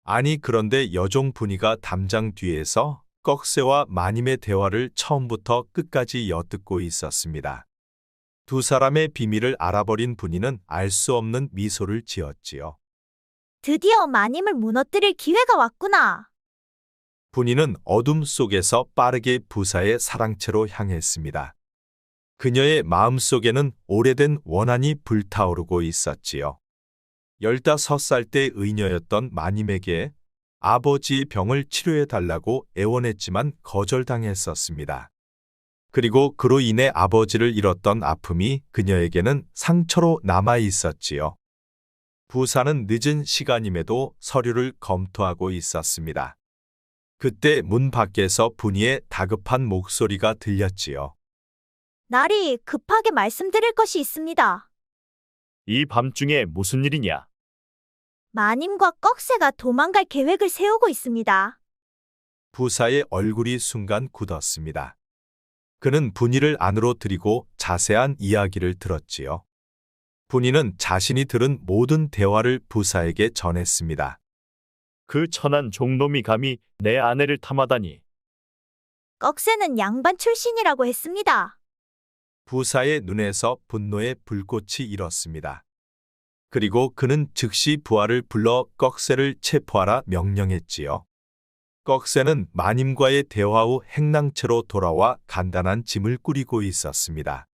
아니 그런데 여종 분이가 담장 뒤에서 꺽쇠와 마님의 대화를 처음부터 끝까지 엿듣고 있었습니다. 두 사람의 비밀을 알아버린 분이는 알 수 없는 미소를 지었지요. 드디어 마님을 무너뜨릴 기회가 왔구나. 분이는 어둠 속에서 빠르게 부사의 사랑채로 향했습니다. 그녀의 마음속에는 오래된 원한이 불타오르고 있었지요. 15살 때 의녀였던 마님에게 아버지의 병을 치료해달라고 애원했지만 거절당했었습니다. 그리고 그로 인해 아버지를 잃었던 아픔이 그녀에게는 상처로 남아 있었지요. 부사는 늦은 시간임에도 서류를 검토하고 있었습니다. 그때 문 밖에서 분이의 다급한 목소리가 들렸지요. 날이 급하게 말씀드릴 것이 있습니다. 이 밤중에 무슨 일이냐? 마님과 꺽쇠가 도망갈 계획을 세우고 있습니다. 부사의 얼굴이 순간 굳었습니다. 그는 분이를 안으로 들이고 자세한 이야기를 들었지요. 분이는 자신이 들은 모든 대화를 부사에게 전했습니다. 그 천한 종놈이 감히 내 아내를 탐하다니. 꺽쇠는 양반 출신이라고 했습니다. 부사의 눈에서 분노의 불꽃이 일었습니다. 그리고 그는 즉시 부하를 불러 꺽쇠를 체포하라 명령했지요. 꺽쇠는 마님과의 대화 후 행랑채로 돌아와 간단한 짐을 꾸리고 있었습니다.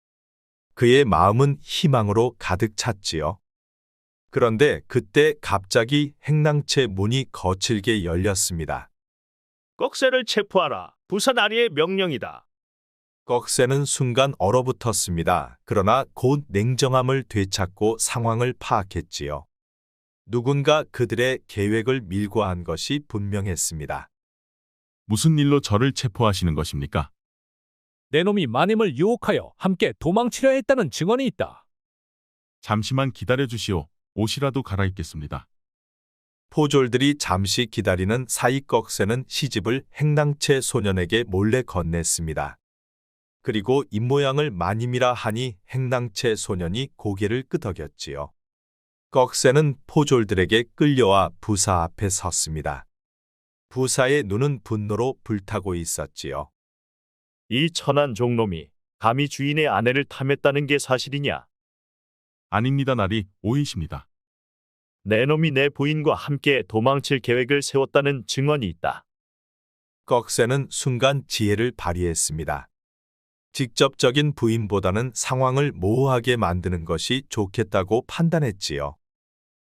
그의 마음은 희망으로 가득 찼지요. 그런데 그때 갑자기 행랑채 문이 거칠게 열렸습니다. 꺽쇠를 체포하라. 부사나리의 명령이다. 꺽쇠는 순간 얼어붙었습니다. 그러나 곧 냉정함을 되찾고 상황을 파악했지요. 누군가 그들의 계획을 밀고한 것이 분명했습니다. 무슨 일로 저를 체포하시는 것입니까? 내 놈이 마님을 유혹하여 함께 도망치려 했다는 증언이 있다. 잠시만 기다려 주시오. 옷이라도 갈아입겠습니다. 포졸들이 잠시 기다리는 사이 꺽쇠는 시집을 행랑채 소년에게 몰래 건넸습니다. 그리고 입모양을 마님이라 하니 행랑채 소년이 고개를 끄덕였지요. 꺽쇠는 포졸들에게 끌려와 부사 앞에 섰습니다. 부사의 눈은 분노로 불타고 있었지요. 이 천한 종놈이 감히 주인의 아내를 탐했다는 게 사실이냐? 아닙니다, 나리. 오해이십니다. 내 놈이 내 부인과 함께 도망칠 계획을 세웠다는 증언이 있다. 꺽쇠는 순간 지혜를 발휘했습니다. 직접적인 부인보다는 상황을 모호하게 만드는 것이 좋겠다고 판단했지요.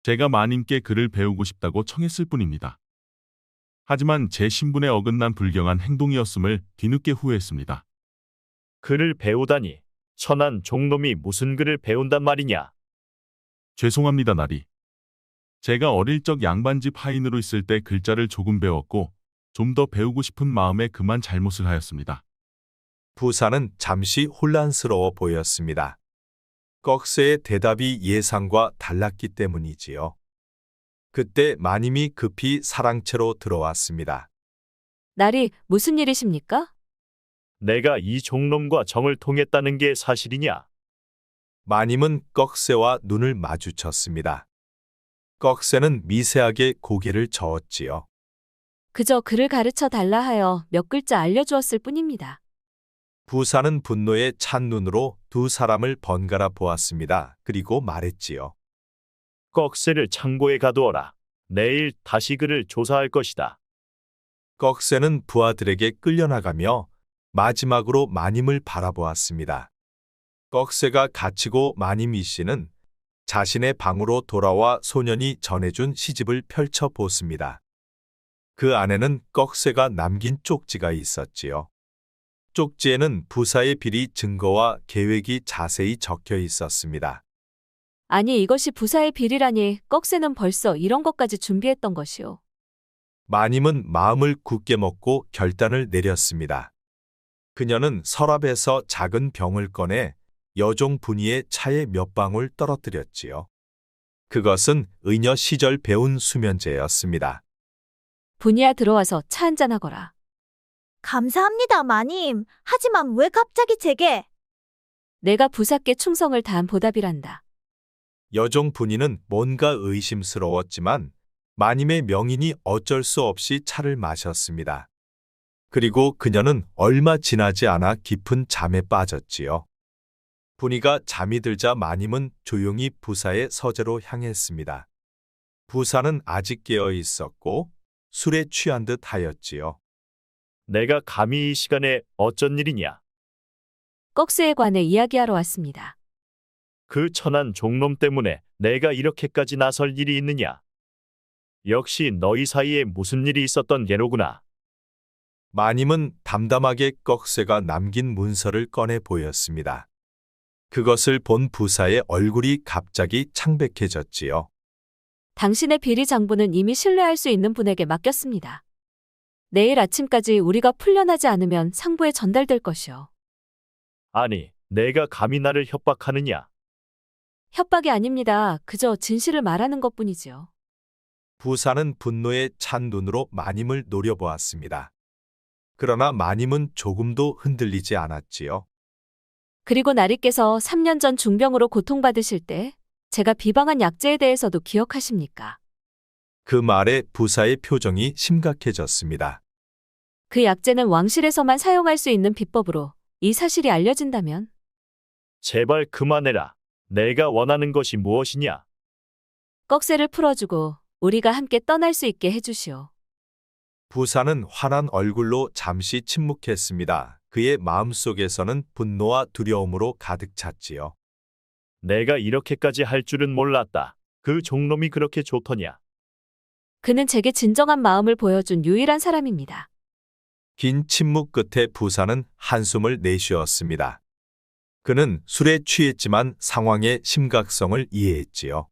제가 마님께 글을 배우고 싶다고 청했을 뿐입니다. 하지만 제 신분에 어긋난 불경한 행동이었음을 뒤늦게 후회했습니다. 글을 배우다니. 천한 종놈이 무슨 글을 배운단 말이냐? 죄송합니다, 나리. 제가 어릴 적 양반집 하인으로 있을 때 글자를 조금 배웠고 좀 더 배우고 싶은 마음에 그만 잘못을 하였습니다. 부사는 잠시 혼란스러워 보였습니다. 꺽쇠의 대답이 예상과 달랐기 때문이지요. 그때 마님이 급히 사랑채로 들어왔습니다. 나리, 무슨 일이십니까? 내가 이 종놈과 정을 통했다는 게 사실이냐? 마님은 꺽쇠와 눈을 마주쳤습니다. 꺽쇠는 미세하게 고개를 저었지요. 그저 글을 가르쳐 달라 하여 몇 글자 알려주었을 뿐입니다. 부사는 분노에 찬 눈으로 두 사람을 번갈아 보았습니다. 그리고 말했지요. 꺽쇠를 창고에 가두어라. 내일 다시 그를 조사할 것이다. 꺽쇠는 부하들에게 끌려나가며 마지막으로 마님을 바라보았습니다. 꺽쇠가 갇히고 마님 이씨는 자신의 방으로 돌아와 소년이 전해준 시집을 펼쳐 보습니다. 그 안에는 꺽쇠가 남긴 쪽지가 있었지요. 쪽지에는 부사의 비리 증거와 계획이 자세히 적혀 있었습니다. 아니, 이것이 부사의 비리라니 꺽쇠는 벌써 이런 것까지 준비했던 것이오. 마님은 마음을 굳게 먹고 결단을 내렸습니다. 그녀는 서랍에서 작은 병을 꺼내 여종 분이의 차에 몇 방울 떨어뜨렸지요. 그것은 의녀 시절 배운 수면제였습니다. 분이야, 들어와서 차 한잔하거라. 감사합니다, 마님. 하지만 왜 갑자기 제게? 내가 부사께 충성을 다한 보답이란다. 여종 분이는 뭔가 의심스러웠지만 마님의 명인이 어쩔 수 없이 차를 마셨습니다. 그리고 그녀는 얼마 지나지 않아 깊은 잠에 빠졌지요. 분이가 잠이 들자 마님은 조용히 부사의 서재로 향했습니다. 부사는 아직 깨어 있었고 술에 취한 듯 하였지요. 내가 감히 이 시간에 어쩐 일이냐? 꺽쇠에 관해 이야기하러 왔습니다. 그 천한 종놈 때문에 내가 이렇게까지 나설 일이 있느냐? 역시 너희 사이에 무슨 일이 있었던 게로구나. 마님은 담담하게 꺽쇠가 남긴 문서를 꺼내 보였습니다. 그것을 본 부사의 얼굴이 갑자기 창백해졌지요. 당신의 비리 장부는 이미 신뢰할 수 있는 분에게 맡겼습니다. 내일 아침까지 우리가 풀려나지 않으면 상부에 전달될 것이오. 아니, 내가 감히 나를 협박하느냐? 협박이 아닙니다. 그저 진실을 말하는 것뿐이지요. 부사는 분노에 찬 눈으로 마님을 노려보았습니다. 그러나 마님은 조금도 흔들리지 않았지요. 그리고 나리께서 3년 전 중병으로 고통받으실 때 제가 비방한 약재에 대해서도 기억하십니까? 그 말에 부사의 표정이 심각해졌습니다. 그 약재는 왕실에서만 사용할 수 있는 비법으로 이 사실이 알려진다면? 제발 그만해라. 내가 원하는 것이 무엇이냐? 꺽쇠를 풀어주고 우리가 함께 떠날 수 있게 해주시오. 부사는 환한 얼굴로 잠시 침묵했습니다. 그의 마음속에서는 분노와 두려움으로 가득 찼지요. 내가 이렇게까지 할 줄은 몰랐다. 그 종놈이 그렇게 좋더냐? 그는 제게 진정한 마음을 보여준 유일한 사람입니다. 긴 침묵 끝에 부사는 한숨을 내쉬었습니다. 그는 술에 취했지만 상황의 심각성을 이해했지요.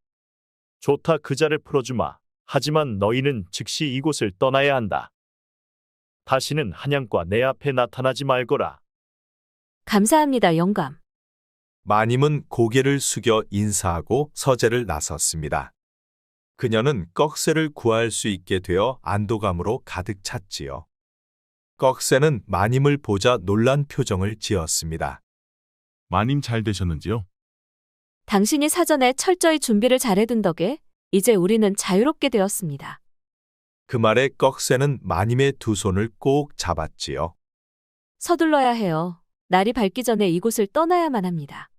좋다, 그자를 풀어주마. 하지만 너희는 즉시 이곳을 떠나야 한다. 다시는 한양과 내 앞에 나타나지 말거라. 감사합니다, 영감. 마님은 고개를 숙여 인사하고 서재를 나섰습니다. 그녀는 꺽쇠를 구할 수 있게 되어 안도감으로 가득 찼지요. 꺽쇠는 마님을 보자 놀란 표정을 지었습니다. 마님 잘 되셨는지요? 당신이 사전에 철저히 준비를 잘해둔 덕에 이제 우리는 자유롭게 되었습니다. 그 말에 꺽쇠는 마님의 두 손을 꼭 잡았지요. 서둘러야 해요. 날이 밝기 전에 이곳을 떠나야만 합니다.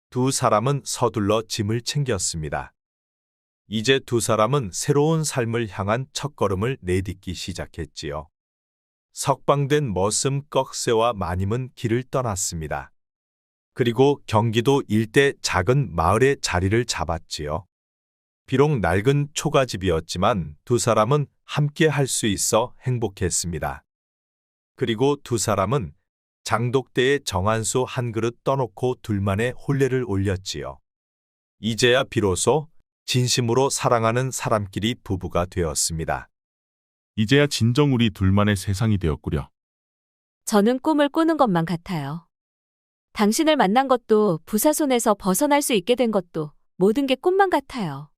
두 사람은 서둘러 짐을 챙겼습니다. 이제 두 사람은 새로운 삶을 향한 첫걸음을 내딛기 시작했지요. 석방된 머슴 꺽쇠와 마님은 길을 떠났습니다. 그리고 경기도 일대 작은 마을에 자리를 잡았지요. 비록 낡은 초가집이었지만 두 사람은 함께 할 수 있어 행복했습니다. 그리고 두 사람은 장독대에 정한수 한 그릇 떠놓고 둘만의 혼례를 올렸지요. 이제야 비로소 진심으로 사랑하는 사람끼리 부부가 되었습니다. 이제야 진정 우리 둘만의 세상이 되었구려. 저는 꿈을 꾸는 것만 같아요. 당신을 만난 것도 부사손에서 벗어날 수 있게 된 것도 모든 게 꿈만 같아요.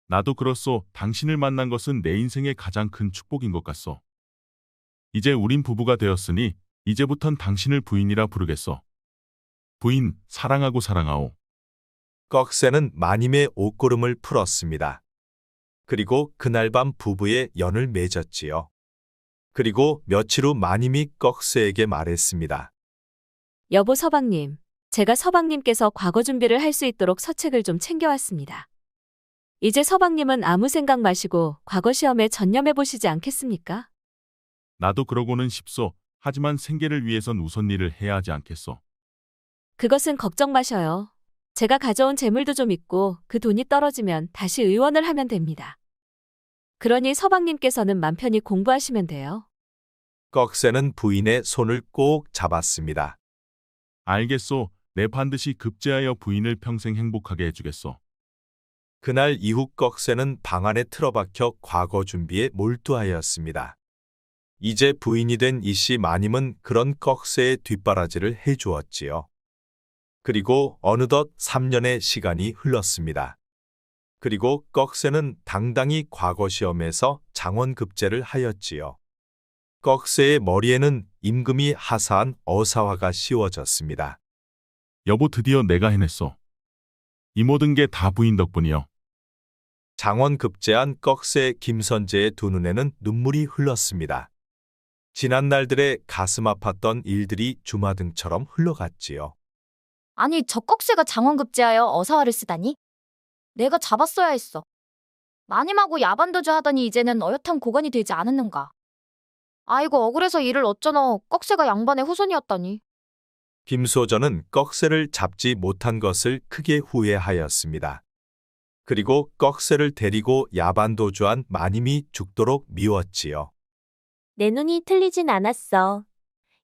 나도 그렇소. 당신을 만난 것은 내 인생의 가장 큰 축복인 것 같소. 이제 우린 부부가 되었으니 이제부턴 당신을 부인이라 부르겠소. 부인, 사랑하고 사랑하오. 꺽쇠는 마님의 옷고름을 풀었습니다. 그리고 그날 밤 부부의 연을 맺었지요. 그리고 며칠 후 마님이 꺽쇠에게 말했습니다. 여보 서방님, 제가 서방님께서 과거 준비를 할 수 있도록 서책을 좀 챙겨왔습니다. 이제 서방님은 아무 생각 마시고 과거 시험에 전념해 보시지 않겠습니까? 나도 그러고는 싶소. 하지만 생계를 위해선 우선 일을 해야 하지 않겠소. 그것은 걱정 마셔요. 제가 가져온 재물도 좀 있고 그 돈이 떨어지면 다시 의원을 하면 됩니다. 그러니 서방님께서는 맘 편히 공부하시면 돼요. 꺽쇠는 부인의 손을 꼭 잡았습니다. 알겠소. 내 반드시 급제하여 부인을 평생 행복하게 해주겠소. 그날 이후 꺽쇠는 방 안에 틀어박혀 과거 준비에 몰두하였습니다. 이제 부인이 된 이씨 마님은 그런 꺽쇠의 뒷바라지를 해주었지요. 그리고 어느덧 3년의 시간이 흘렀습니다. 그리고 꺽쇠는 당당히 과거 시험에서 장원급제를 하였지요. 꺽쇠의 머리에는 임금이 하사한 어사화가 씌워졌습니다. 여보, 드디어 내가 해냈소. 이 모든 게 다 부인 덕분이요. 장원급제한 꺽쇠 김선재의 두 눈에는 눈물이 흘렀습니다. 지난 날들의 가슴 아팠던 일들이 주마등처럼 흘러갔지요. 아니, 저 꺽쇠가 장원급제하여 어사화를 쓰다니? 내가 잡았어야 했어. 마님하고 야반도주 하더니 이제는 어엿한 고관이 되지 않았는가. 아이고, 억울해서 이를 어쩌노. 꺽쇠가 양반의 후손이었다니. 김소전은 꺽쇠를 잡지 못한 것을 크게 후회하였습니다. 그리고 꺽쇠를 데리고 야반도주한 마님이 죽도록 미웠지요. 내 눈이 틀리진 않았어.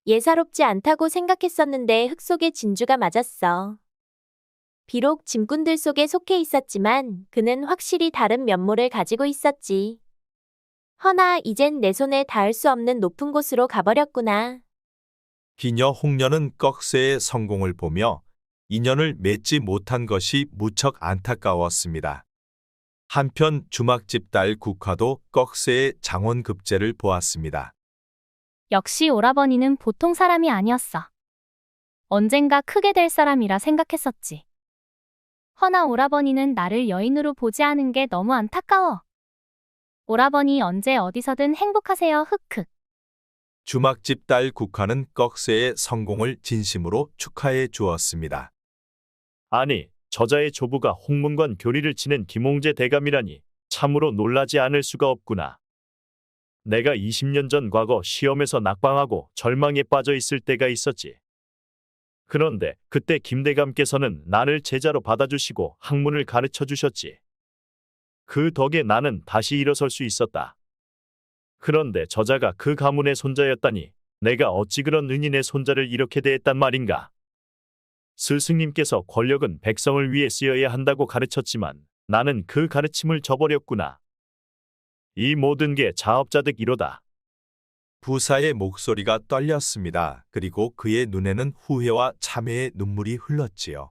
예사롭지 않다고 생각했었는데 흙 속에 진주가 맞았어. 비록 짐꾼들 속에 속해 있었지만 그는 확실히 다른 면모를 가지고 있었지. 허나 이젠 내 손에 닿을 수 없는 높은 곳으로 가버렸구나. 기녀 홍녀는 꺽쇠의 성공을 보며 인연을 맺지 못한 것이 무척 안타까웠습니다. 한편 주막집 딸 국화도 꺽쇠의 장원급제를 보았습니다. 역시 오라버니는 보통 사람이 아니었어. 언젠가 크게 될 사람이라 생각했었지. 허나 오라버니는 나를 여인으로 보지 않은 게 너무 안타까워. 오라버니 언제 어디서든 행복하세요. 흑흑. 주막집 딸 국화는 꺽쇠의 성공을 진심으로 축하해 주었습니다. 아니, 저자의 조부가 홍문관 교리를 지낸 김홍재 대감이라니 참으로 놀라지 않을 수가 없구나. 내가 20년 전 과거 시험에서 낙방하고 절망에 빠져 있을 때가 있었지. 그런데 그때 김 대감께서는 나를 제자로 받아주시고 학문을 가르쳐 주셨지. 그 덕에 나는 다시 일어설 수 있었다. 그런데 저자가 그 가문의 손자였다니 내가 어찌 그런 은인의 손자를 이렇게 대했단 말인가. 스승님께서 권력은 백성을 위해 쓰여야 한다고 가르쳤지만 나는 그 가르침을 저버렸구나. 이 모든 게 자업자득 이로다. 부사의 목소리가 떨렸습니다. 그리고 그의 눈에는 후회와 참회의 눈물이 흘렀지요.